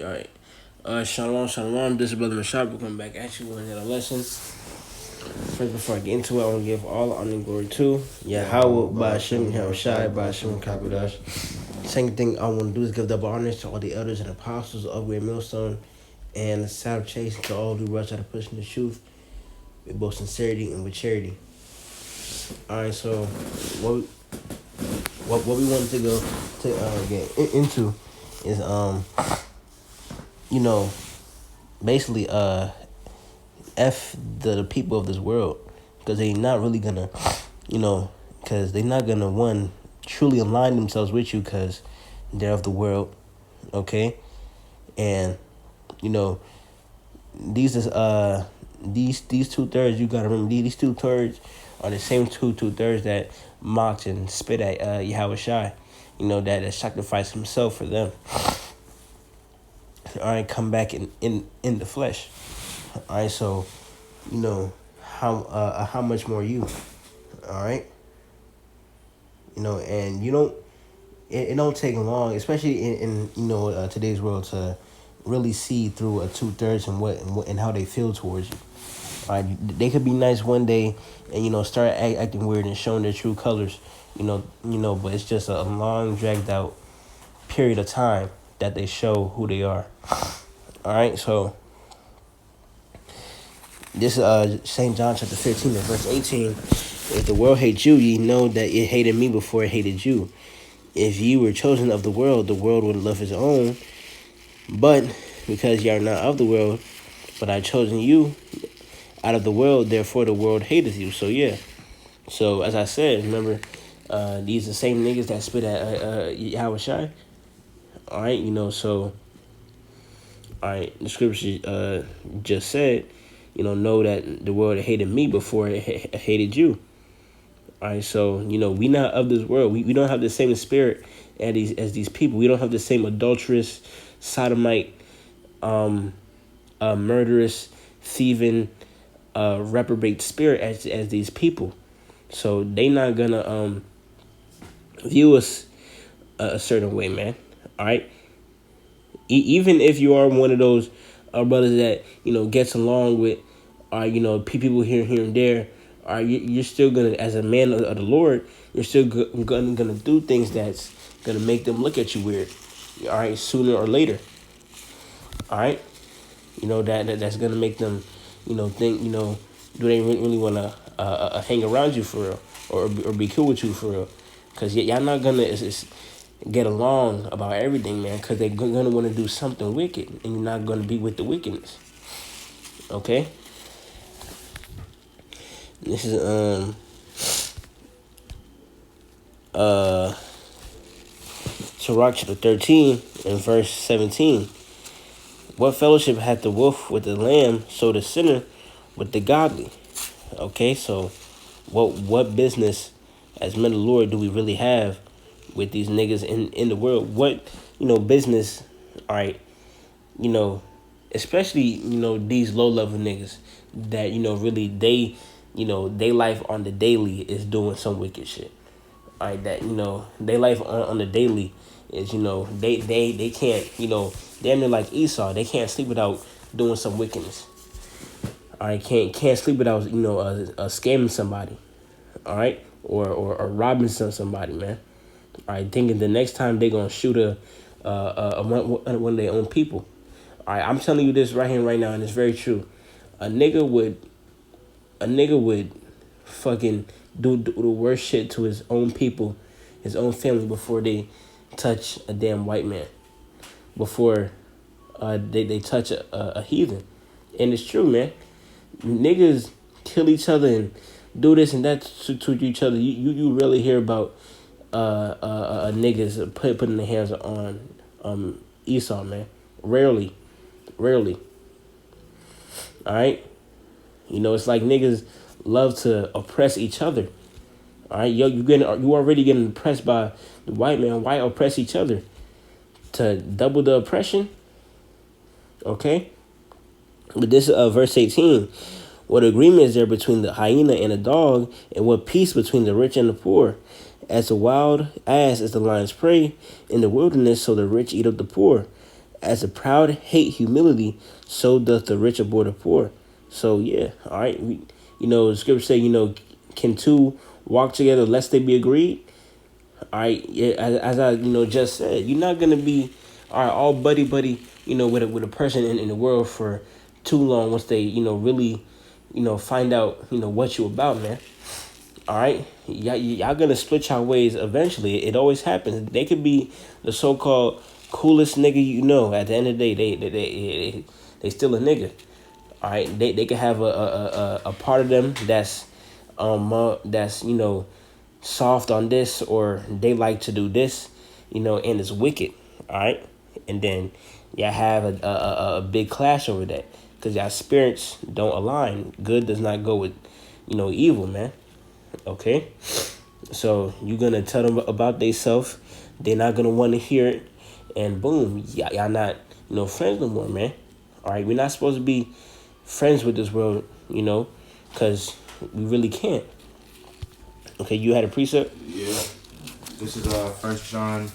All right. Shalom, shalom. This is Brother Mashaba. Coming back at you with another lesson. First, before I get into it, I want to give all honor and glory to Yahweh, Ba'ashem, Yahushai, Ba'ashem, Kakodash. Second thing I want to do is give double honors to all the elders and apostles of Great Millstone and the South Chase to all who rush out of pushing the truth with both sincerity and with charity. All right, so what we wanted to go to get into is basically F the people of this world, because they not really gonna, because they not gonna, one, truly align themselves with you, because they're of the world, okay? And, these is, these 2/3, you gotta remember, these 2/3 are the same two-thirds that mocked and spit at Yahweh Shai, that sacrificed himself for them. All right, come back in the flesh. All right, so how much more you? All right, and it don't take long, especially in today's world, to really see through a 2/3 and how they feel towards you. All right, they could be nice one day and start acting weird and showing their true colors, but it's just a long dragged out period of time that they show who they are. All right, so this St. John chapter 15 and verse 18. If the world hates you, ye know that it hated me before it hated you. If ye were chosen of the world would love his own. But because ye are not of the world, but I chosen you out of the world, therefore the world hateth you. So yeah. So as I said, remember, these the same niggas that spit at Yahweh Shai. All right, so, all right, the scripture just said, know that the world hated me before it hated you. All right, so, we not of this world. We don't have the same spirit as these people. We don't have the same adulterous, sodomite, murderous, thieving, reprobate spirit as these people. So they not gonna view us a certain way, man. All right. Even if you are one of those brothers that gets along with, people here and there, you're still gonna, as a man of the Lord, you're still gonna do things that's gonna make them look at you weird. All right, sooner or later. All right, that's gonna make them, think, do they really wanna hang around you for real, or be cool with you for real? Because y'all not gonna get along about everything, man, because they're gonna want to do something wicked, and you're not gonna be with the wickedness. Okay. This is Sirach chapter 13 and verse 17. What fellowship hath the wolf with the lamb, so the sinner with the godly? Okay, so what business as men of the Lord do we really have with these niggas in the world? What business? All right, especially these low level niggas that really they life on the daily is doing some wicked shit. All right, that they life on the daily is they can't damn near like Esau, they can't sleep without doing some wickedness. All right, can't sleep without scamming somebody. All right, or robbing somebody, man. All right, thinking the next time they gonna shoot one of their own people. All right, I'm telling you this right here, right now, and it's very true. A nigga would fucking do the worst shit to his own people, his own family, before they touch a damn white man. Before they touch a heathen. And it's true, man. Niggas kill each other and do this and that to each other. You really hear about niggas putting their hands on Esau, man. Rarely. All right, it's like niggas love to oppress each other. All right, you already getting oppressed by the white man. Why oppress each other? To double the oppression. Okay, but this verse 18. What agreement is there between the hyena and the dog, and what peace between the rich and the poor? As a wild ass is the lion's prey in the wilderness, so the rich eat up the poor. As the proud hate humility, so doth the rich abhor the poor. So yeah, all right. The scripture say, can two walk together lest they be agreed? All right, yeah. As I just said, you're not gonna be all buddy buddy, with a person in the world for too long once they really find out what you about, man. All right, y'all gonna split your ways eventually. It always happens. They could be the so-called coolest nigga At the end of the day, they still a nigga. All right, they could have a part of them that's soft on this, or they like to do this, and it's wicked. All right, and then y'all have a big clash over that because y'all spirits don't align. Good does not go with evil, man. Okay, so you're gonna tell them about theyself. They're not gonna want to hear it, and boom, y'all not friends no more, man. All right, we're not supposed to be friends with this world, because we really can't. Okay, you had a precept. Yeah, this is 1 John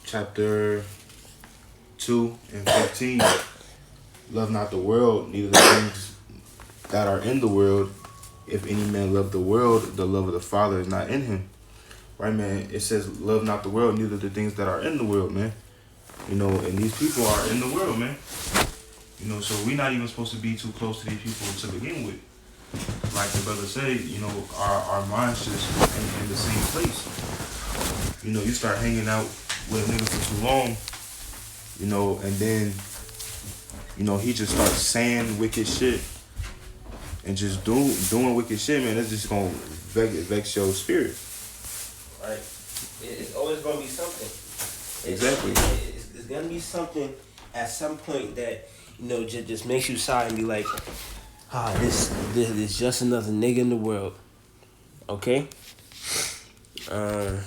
chapter 2:15. Love not the world, neither the things that are in the world. If any man love the world, the love of the Father is not in him. Right, man? It says, love not the world, neither the things that are in the world, man. And these people are in the world, man. So we're not even supposed to be too close to these people to begin with. Like the brother said, our minds just in the same place. You start hanging out with a nigga for too long, and then, he just starts saying wicked shit. And just doing wicked shit, man, that's just gonna vex your spirit. Right. It's always gonna be something. Exactly. It's gonna be something at some point that just makes you sigh and be like, this is just another nigga in the world. Okay. And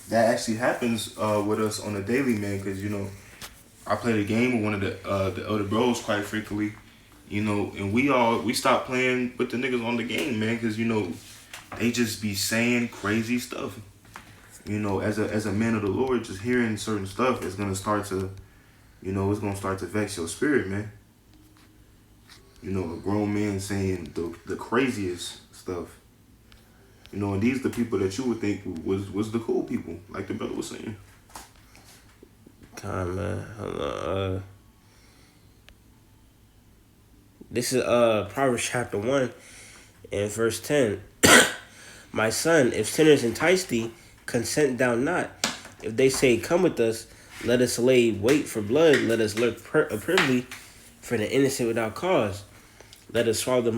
that actually happens with us on a daily, man, because I played a game with one of the other bros quite frequently. And we stopped playing with the niggas on the game, man, because they just be saying crazy stuff. As a man of the Lord, just hearing certain stuff is gonna start to, it's gonna start to vex your spirit, man. A grown man saying the craziest stuff. And these are the people that you would think was the cool people, like the brother was saying. Come on, man. Hold on. This is Proverbs chapter 1 and verse 10. My son, if sinners entice thee, consent thou not. If they say, come with us, let us lay wait for blood, let us lurk privily for the innocent without cause. Let us swallow them